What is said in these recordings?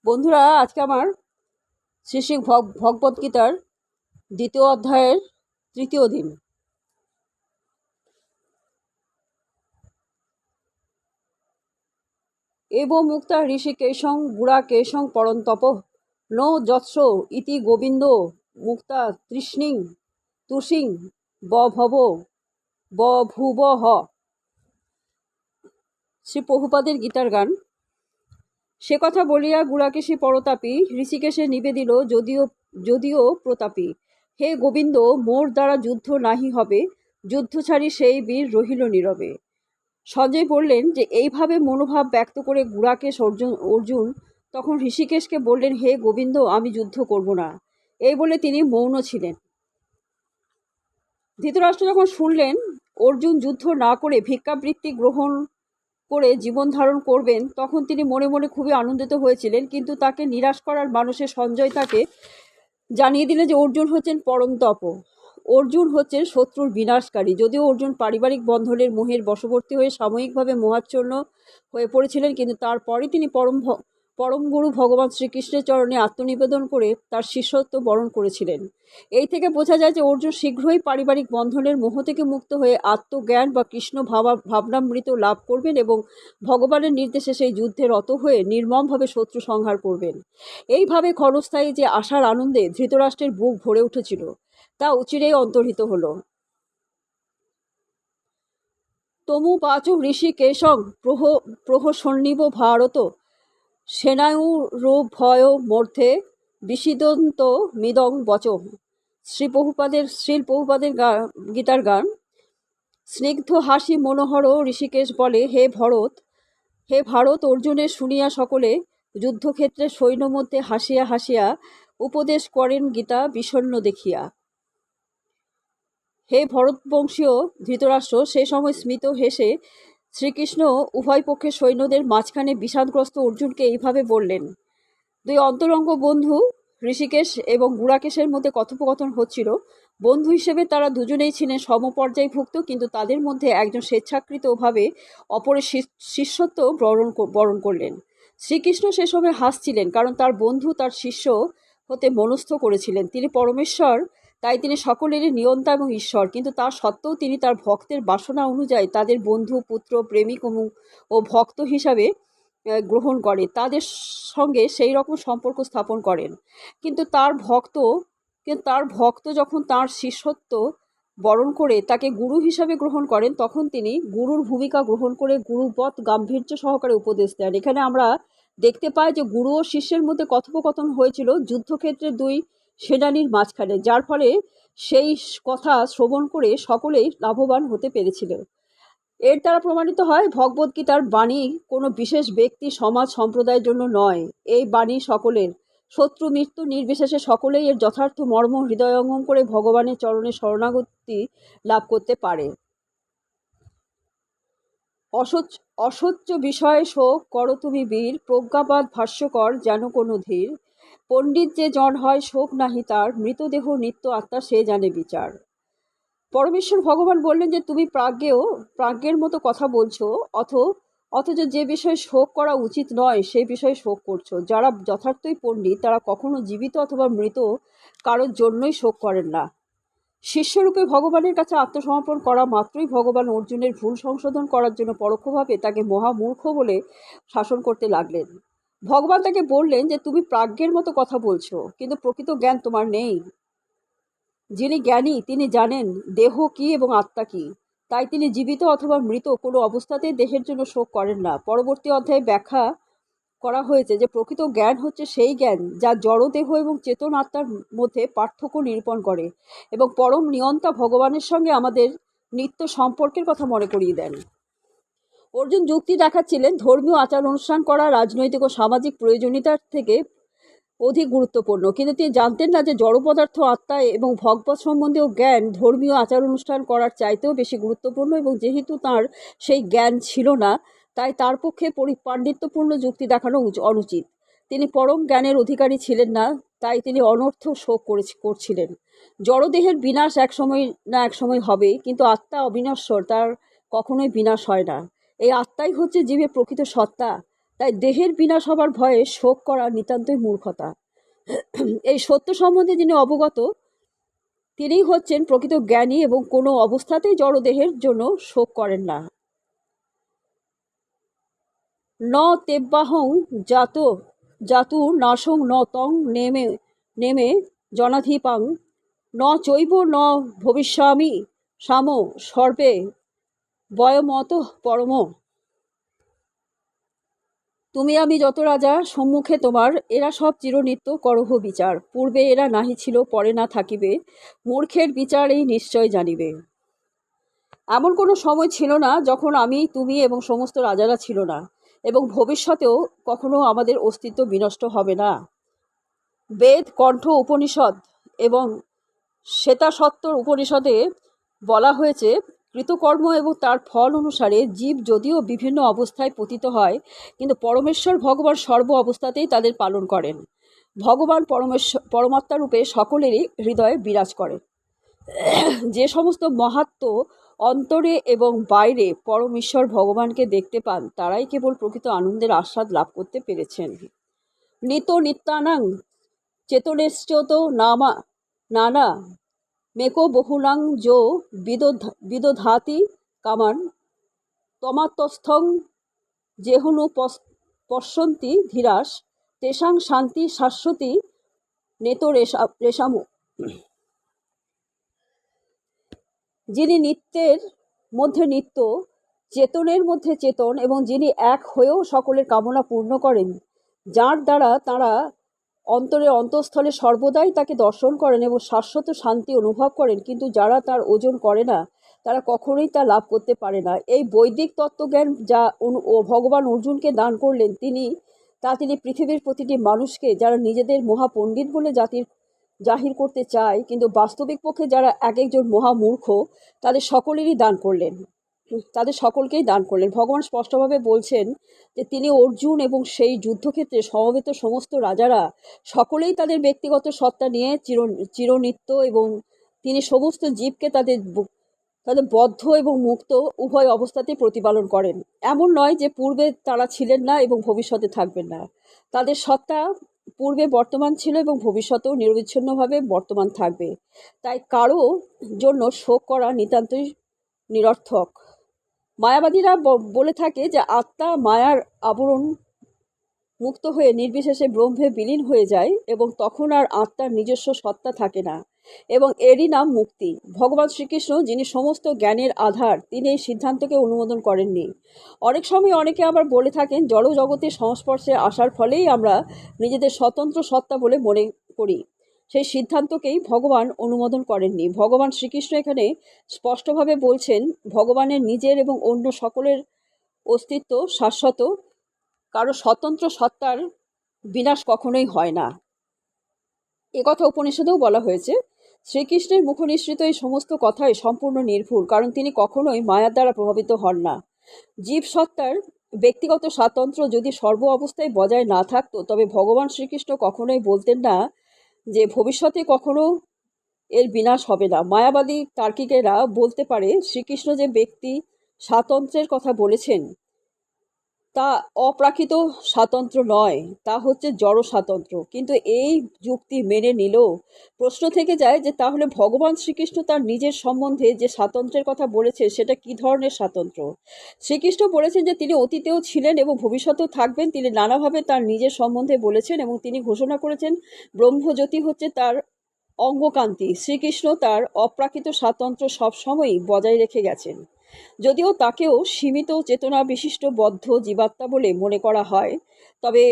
বন্ধুরা, আজকে আমার শ্রী শ্রী ভগবদ্গীতার দ্বিতীয় অধ্যায়ের তৃতীয় দিন। এব মুক্তা ঋষিকেশং গুড়াকেশং পরন্তপ নো যৎস ইতি গোবিন্দ মুক্তা তৃষ্ণিং তুষিং বভব বভুবহ। শ্রী প্রভুপাদের গীতার গান। সে কথা বলিয়া গুড়াকেশী পরতাপী ঋষিকেশে নিবেদিল যদিও যদিও প্রতাপী। হে গোবিন্দ, মোর দ্বারা যুদ্ধ নাহি হবে, যুদ্ধ ছাড়ি সেই বীর রহিল নীরবে। সঞ্জয় বললেন যে এইভাবে মনোভাব ব্যক্ত করে গুড়াকেশ অর্জুন তখন ঋষিকেশকে বললেন, হে গোবিন্দ, আমি যুদ্ধ করব না। এই বলে তিনি মৌন ছিলেন। ধৃতরাষ্ট্র যখন শুনলেন অর্জুন যুদ্ধ না করে ভিক্ষাবৃত্তি গ্রহণ করে জীবন ধারণ করবেন, তখন তিনি মনে মনে খুবই আনন্দিত হয়েছিলেন। কিন্তু তাকে নিরাশ করার মানুষে সঞ্জয় তাকে জানিয়ে দিলেন যে অর্জুন হচ্ছেন পরন্তপ, অর্জুন হচ্ছেন শত্রুর বিনাশকারী। যদিও অর্জুন পারিবারিক বন্ধনের মোহের বশবর্তী হয়ে সাময়িকভাবে মোহাচ্ছন্ন হয়ে পড়েছিলেন, কিন্তু তারপরে তিনি পরম গুরু ভগবান শ্রীকৃষ্ণের চরণে আত্মনিবেদন করে তার শিষ্যত্ব বরণ করেছিলেন। এই থেকে বোঝা যায় যে অর্জুন শীঘ্রই পারিবারিক বন্ধনের মোহ থেকে মুক্ত হয়ে আত্মজ্ঞান বা কৃষ্ণ ভাবনামৃত লাভ করবেন এবং ভগবানের নির্দেশে সেই যুদ্ধে রত হয়ে নির্মমভাবে শত্রু সংহার করবেন। এইভাবে ক্ষণস্থায়ী যে আশার আনন্দে ধৃতরাষ্ট্রের বুক ভরে উঠেছিল, তা অচিরেই অন্তর্হিত হল। তমু পাচ ঋষিকেশং প্রহসন্নিব ভারত সেনায়ুরভয় মধ্যে বিষিদন্ত মিদং বচ। শ্রী প্রভুপাদের গীতার গান। স্নিগ্ধ হাসি মনোহর ঋষিকেশ বলে, হে ভারত, অর্জুনের শুনিয়া সকলে যুদ্ধক্ষেত্রে সৈন্য মধ্যে হাসিয়া হাসিয়া উপদেশ করেন গীতা বিষণ্ণ দেখিয়া। হে ভরতবংশীয় ধৃতরাষ্ট্র, সে সময় স্মিত হেসে শ্রীকৃষ্ণ উভয় পক্ষের সৈন্যদের মাঝখানে বিষাদগ্রস্ত অর্জুনকে এইভাবে বললেন। দুই অন্তরঙ্গ বন্ধু ঋষিকেশ এবং গুড়াকেশের মধ্যে কথোপকথন হচ্ছিল। বন্ধু হিসেবে তারা দুজনেই ছিলেন সমপর্যায়ভুক্ত, কিন্তু তাদের মধ্যে একজন স্বেচ্ছাকৃতভাবে অপরের শিষ্যত্ব বরণ করলেন। শ্রীকৃষ্ণ সে সময় হাসছিলেন, কারণ তার বন্ধু তার শিষ্য হতে মনস্থ করেছিলেন। তিনি পরমেশ্বর, তাই তিনি সকলেরই নিয়ন্তা এবং ঈশ্বর, কিন্তু তা সত্ত্বেও তিনি তার ভক্তের বাসনা অনুযায়ী তাদের বন্ধু, পুত্র, প্রেমিক ও ভক্ত হিসাবে গ্রহণ করে, তাদের সঙ্গে সেই রকম সম্পর্ক স্থাপন করেন। কিন্তু তার ভক্ত যখন তার শিষ্যত্ব বরণ করে তাকে গুরু হিসাবে গ্রহণ করেন, তখন তিনি গুরুর ভূমিকা গ্রহণ করে গুরুবৎ গাম্ভীর্য সহকারে উপদেশ দেন। এখানে আমরা দেখতে পাই যে গুরু ও শিষ্যের মধ্যে কথোপকথন হয়েছিল যুদ্ধক্ষেত্রে দুই সেনানীর মাঝখানে, যার ফলে সেই কথা শ্রবণ করে সকলেই লাভবান হতে পেরেছিল। এর দ্বারা প্রমাণিত হয় ভগবদ্গীতার বাণী কোনো বিশেষ ব্যক্তি, সমাজ, সম্প্রদায়ের জন্য নয়। এই বাণী সকলের, শত্রু মৃত্যু নির্বিশেষে সকলেই এর যথার্থ মর্ম হৃদয়ঙ্গম করে ভগবানের চরণে শরণাগতি লাভ করতে পারে। অসহ্য বিষয়ে শোক করো তুমি বীর, প্রজ্ঞাবাদ ভাষ্যকর যেন কোনো ধীর। পণ্ডিত যে জন হয় শোক নাহি তার, মৃতদেহ নিত্য আত্মা সে জানে বিচার। পরমেশ্বর ভগবান বললেন যে তুমি প্রাজ্ঞের মতো কথা বলছো, অথচ যে বিষয়ে শোক করা উচিত নয় সেই বিষয়ে শোক করছো। যারা যথার্থই পণ্ডিত তারা কখনো জীবিত অথবা মৃত কারোর জন্যই শোক করেন না। শিষ্যরূপে ভগবানের কাছে আত্মসমর্পণ করা মাত্রই ভগবান অর্জুনের ভুল সংশোধন করার জন্য পরোক্ষভাবে তাকে মহামূর্খ বলে শাসন করতে লাগলেন। ভগবান তাকে বললেন যে তুমি প্রাজ্ঞের মতো কথা বলছো, কিন্তু প্রকৃত জ্ঞান তোমার নেই। যিনি জ্ঞানী তিনি জানেন দেহ কি এবং আত্মা কি, তাই তিনি জীবিত অথবা মৃত কোনো অবস্থাতেই দেহের জন্য শোক করেন না। পরবর্তী অধ্যায়ে ব্যাখ্যা করা হয়েছে যে প্রকৃত জ্ঞান হচ্ছে সেই জ্ঞান যা জড় দেহ এবং চেতন আত্মার মধ্যে পার্থক্য নিরূপণ করে এবং পরম নিয়ন্তা ভগবানের সঙ্গে আমাদের নিত্য সম্পর্কের কথা মনে করিয়ে দেন। অর্জুন যুক্তি দেখাচ্ছিলেন ধর্মীয় আচার অনুষ্ঠান করা রাজনৈতিক ও সামাজিক প্রয়োজনীয়তার থেকে অধিক গুরুত্বপূর্ণ, কিন্তু তিনি জানতেন না যে জড় পদার্থ, আত্মা এবং ভগবত সম্বন্ধীয় জ্ঞান ধর্মীয় আচার অনুষ্ঠান করার চাইতেও বেশি গুরুত্বপূর্ণ। এবং যেহেতু তার সেই জ্ঞান ছিল না, তাই তার পক্ষে পাণ্ডিত্যপূর্ণ যুক্তি দেখানো অনুচিত। তিনি পরম জ্ঞানের অধিকারী ছিলেন না, তাই তিনি অনর্থক শোক করছিলেন। জড়দেহের বিনাশ একসময় না একসময় হবে, কিন্তু আত্মা অবিনশ্বর, তার কখনোই বিনাশ হয় না। এই আত্মাই হচ্ছে জীবের প্রকৃত সত্তা। তাই দেহের বিনাশ হবার ভয়ে শোক করা নিতান্তই মূর্খতা। এই সত্য সম্বন্ধে যিনি অবগত তিনিই হচ্ছেন প্রকৃত জ্ঞানী এবং কোনো অবস্থাতেই জড়দেহের জন্য শোক করেন না। ন তেব্যাহং জাতু নাশং ন তং নেমে নেমে জনাধিপাং ন চৈব ন ভবিষ্যামি সাম সর্বে বয়মত পরম। তুমি আমি যত রাজা সম্মুখে তোমার, এরা সব চিরনিত্য করহ বিচার। পূর্বে এরা নাহি ছিল, পরে না থাকিবে, মূর্খের বিচার এই নিশ্চয় জানিবে। এমন কোনো সময় ছিল না যখন আমি, তুমি এবং সমস্ত রাজারা ছিল না, এবং ভবিষ্যতেও কখনো আমাদের অস্তিত্ব বিনষ্ট হবে না। বেদ, কণ্ঠ উপনিষদ এবং শ্বেতাসত্তর উপনিষদে বলা হয়েছে, কৃতকর্ম এবং তার ফল অনুসারে জীব যদিও বিভিন্ন অবস্থায় পতিত হয়, কিন্তু পরমেশ্বর ভগবান সর্ব অবস্থাতেই তাদের পালন করেন। ভগবান পরমাত্মা রূপে সকলেরই হৃদয়ে বিরাজ করেন। যে সমস্ত মহাত্ম অন্তরে এবং বাইরে পরমেশ্বর ভগবানকে দেখতে পান, তারাই কেবল প্রকৃত আনন্দের আস্বাদ লাভ করতে পেরেছেন। নিত্যানাং চেতনেশ্চত নানা মেকো বহুলাং যো বিদধাতি কামান তমাতস্থং যেহনু পশ্যন্তি ধীরাস তেষাং শান্তি শাশ্বতী নেত রেশামু। যিনি নিত্যের মধ্যে নিত্য, চেতনের মধ্যে চেতন, এবং যিনি এক হয়েও সকলের কামনা পূর্ণ করেন, যার দ্বারা তাঁরা অন্তরের অন্তঃস্থলে সর্বদাই তাকে দর্শন করেন এবং শাশ্বত শান্তি অনুভব করেন, কিন্তু যারা তার ওজন করে না, তারা কখনোই তা লাভ করতে পারে না। এই বৈদিক তত্ত্বজ্ঞান যা ভগবান অর্জুনকে দান করলেন, তিনি পৃথিবীর প্রতিটি মানুষকে, যারা নিজেদের মহাপণ্ডিত বলে জাহির করতে চায় কিন্তু বাস্তবিক পক্ষে যারা এক একজন মহামূর্খ, তাদের সকলকেই দান করলেন। ভগবান স্পষ্টভাবে বলছেন যে তিনি অর্জুন এবং সেই যুদ্ধক্ষেত্রে সমবেত সমস্ত রাজারা সকলেই তাদের ব্যক্তিগত সত্তা নিয়ে চিরনিত্য, এবং তিনি সমস্ত জীবকে তাদের বদ্ধ এবং মুক্ত উভয় অবস্থাতেই প্রতিপালন করেন। এমন নয় যে পূর্বে তারা ছিলেন না এবং ভবিষ্যতে থাকবেন না। তাদের সত্তা পূর্বে বর্তমান ছিল এবং ভবিষ্যতেও নিরবিচ্ছিন্নভাবে বর্তমান থাকবে। তাই কারো জন্য শোক করা নিতান্তই নিরর্থক। মায়াবাদীরা বলে থাকে যে আত্মা মায়ার আবরণ মুক্ত হয়ে নির্বিশেষে ব্রহ্মে বিলীন হয়ে যায় এবং তখন আর আত্মার নিজস্ব সত্তা থাকে না, এবং এরই নাম মুক্তি। ভগবান শ্রীকৃষ্ণ, যিনি সমস্ত জ্ঞানের আধার, তিনি এই সিদ্ধান্তকে অনুমোদন করেননি। অনেক সময় অনেকে আবার বলে থাকেন জড় জগতের সংস্পর্শে আসার ফলেই আমরা নিজেদের স্বতন্ত্র সত্তা বলে মনে করি। সেই সিদ্ধান্তকেই ভগবান অনুমোদন করেননি। ভগবান শ্রীকৃষ্ণ এখানে স্পষ্টভাবে বলছেন, ভগবানের নিজের এবং অন্য সকলের অস্তিত্ব শাশ্বত, কারো স্বতন্ত্র সত্তার বিনাশ কখনোই হয় না। একথা উপনিষদেও বলা হয়েছে। শ্রীকৃষ্ণের মুখনিসৃত এই সমস্ত কথাই সম্পূর্ণ নির্ভুল, কারণ তিনি কখনোই মায়ার দ্বারা প্রভাবিত হন না। জীব সত্তার ব্যক্তিগত স্বাতন্ত্র্য যদি সর্ব অবস্থায় বজায় না থাকতো, তবে ভগবান শ্রীকৃষ্ণ কখনোই বলতেন না যে ভবিষ্যতে কখনো এর বিনাশ হবে না। মায়াবাদী তার্কিকেরা বলতে পারে শ্রীকৃষ্ণ যে ব্যক্তি স্বাতন্ত্র্যের কথা বলেছেন তা অপ্রাকৃত স্বাতন্ত্র্য নয়, তা হচ্ছে জড় স্বাতন্ত্র্য। কিন্তু এই যুক্তি মেনে নিলেও প্রশ্ন থেকে যায় যে তাহলে ভগবান শ্রীকৃষ্ণ তার নিজের সম্বন্ধে যে স্বাতন্ত্র্যের কথা বলেছে সেটা কি ধরনের স্বাতন্ত্র্য? শ্রীকৃষ্ণ বলেছেন যে তিনি অতীতেও ছিলেন এবং ভবিষ্যতেও থাকবেন। তিনি নানাভাবে তার নিজের সম্বন্ধে বলেছেন এবং তিনি ঘোষণা করেছেন ব্রহ্মজ্যোতি হচ্ছে তার অঙ্গকান্তি। শ্রীকৃষ্ণ তার অপ্রাকৃত স্বাতন্ত্র্য সবসময়ই বজায় রেখে গেছেন, যদিও তাকেও সীমিত চেতনা বিশিষ্ট বদ্ধ জীবাত্মা বলে মনে করা হয়। তবে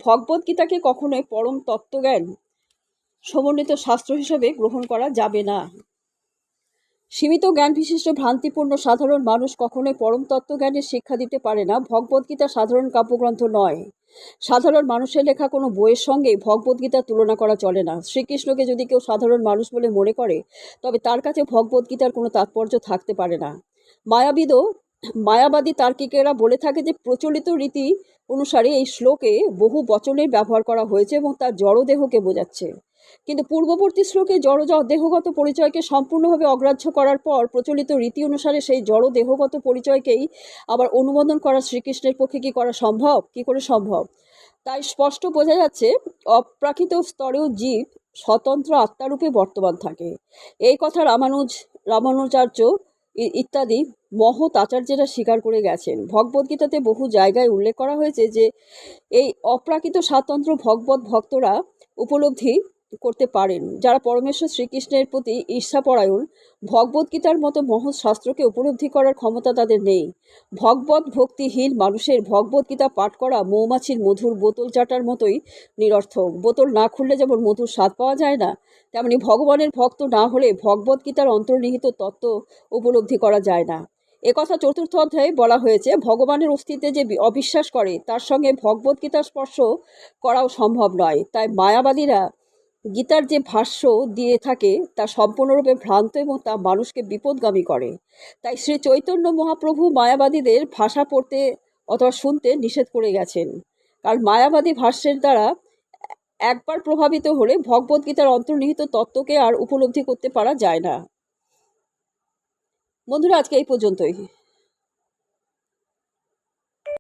ভগবদ্গীতাকে কখনোই পরম তত্ত্বজ্ঞান সমন্বিত শাস্ত্র হিসেবে গ্রহণ করা যাবে না। সীমিত জ্ঞান বিশিষ্ট ভ্রান্তিপূর্ণ সাধারণ মানুষ কখনোই পরম তত্ত্বজ্ঞানের শিক্ষা দিতে পারে না। ভগবদ্গীতা সাধারণ কাব্যগ্রন্থ নয়। সাধারণ মানুষের লেখা কোনো বইয়ের সঙ্গে ভগবদ্গীতার তুলনা করা চলে না। শ্রীকৃষ্ণকে যদি কেউ সাধারণ মানুষ বলে মনে করে, তবে তার কাছে ভগবদ্গীতার কোনো তাৎপর্য থাকতে পারে না। মায়াবাদী তার্কিকেরা বলে থাকে যে প্রচলিত রীতি অনুসারে এই শ্লোকে বহু বচনের ব্যবহার করা হয়েছে এবং তার জড়দেহকে বোঝাচ্ছে। কিন্তু পূর্ববর্তী শ্লোকে জড় দেহগত পরিচয়কে সম্পূর্ণভাবে অগ্রাহ্য করার পর প্রচলিত রীতি অনুসারে সেই জড় দেহগত পরিচয়কেই আবার অনুমোদন করা শ্রীকৃষ্ণের পক্ষে কি করা সম্ভব? কি করে সম্ভব? তাই স্পষ্ট বোঝা যাচ্ছে অপ্রাকৃত স্তরেও জীব স্বতন্ত্র আত্মারূপে বর্তমান থাকে। এই কথা রামানুজাচার্য ইত্যাদি মহৎ আচার্যেরা স্বীকার করে গেছেন। ভগবদ্গীতাতে বহু জায়গায় উল্লেখ করা হয়েছে যে এই অপ্রাকৃত স্বাতন্ত্র্য ভগবত ভক্তরা উপলব্ধি করতে পারেন। যারা পরমেশ্বর শ্রীকৃষ্ণের প্রতি ঈর্ষাপরায়ণ, ভগবদ্গীতার মতো মহৎ শাস্ত্রকে উপলব্ধি করার ক্ষমতা তাদের নেই। ভগবত ভক্তিহীন মানুষের ভগবদ্গীতা পাঠ করা মৌমাছির মধুর বোতল চাটার মতোই নিরর্থক। বোতল না খুললে যেমন মধুর স্বাদ পাওয়া যায় না, তেমনি ভগবানের ভক্ত না হলে ভগবদ্গীতার অন্তর্নিহিত তত্ত্ব উপলব্ধি করা যায় না। একথা চতুর্থ অধ্যায়ে বলা হয়েছে। ভগবানের অস্তিত্বে যে অবিশ্বাস করে তার সঙ্গে ভগবদ্গীতা স্পর্শ করাও সম্ভব নয়। তাই মায়াবাদীরা গীতার যে ভাষ্য দিয়ে থাকে তা সম্পূর্ণরূপে ভ্রান্ত এবং তা মানুষকে বিপদগামী করে। তাই শ্রী চৈতন্য মহাপ্রভু মায়াবাদীদের ভাষা পড়তে অথবা শুনতে নিষেধ করে গেছেন। কারণ মায়াবাদী ভাষ্যের দ্বারা একবার প্রভাবিত হলে ভগবদ্গীতার অন্তর্নিহিত তত্ত্বকে আর উপলব্ধি করতে পারা যায় না। বন্ধুরা, আজকে এই পর্যন্তই।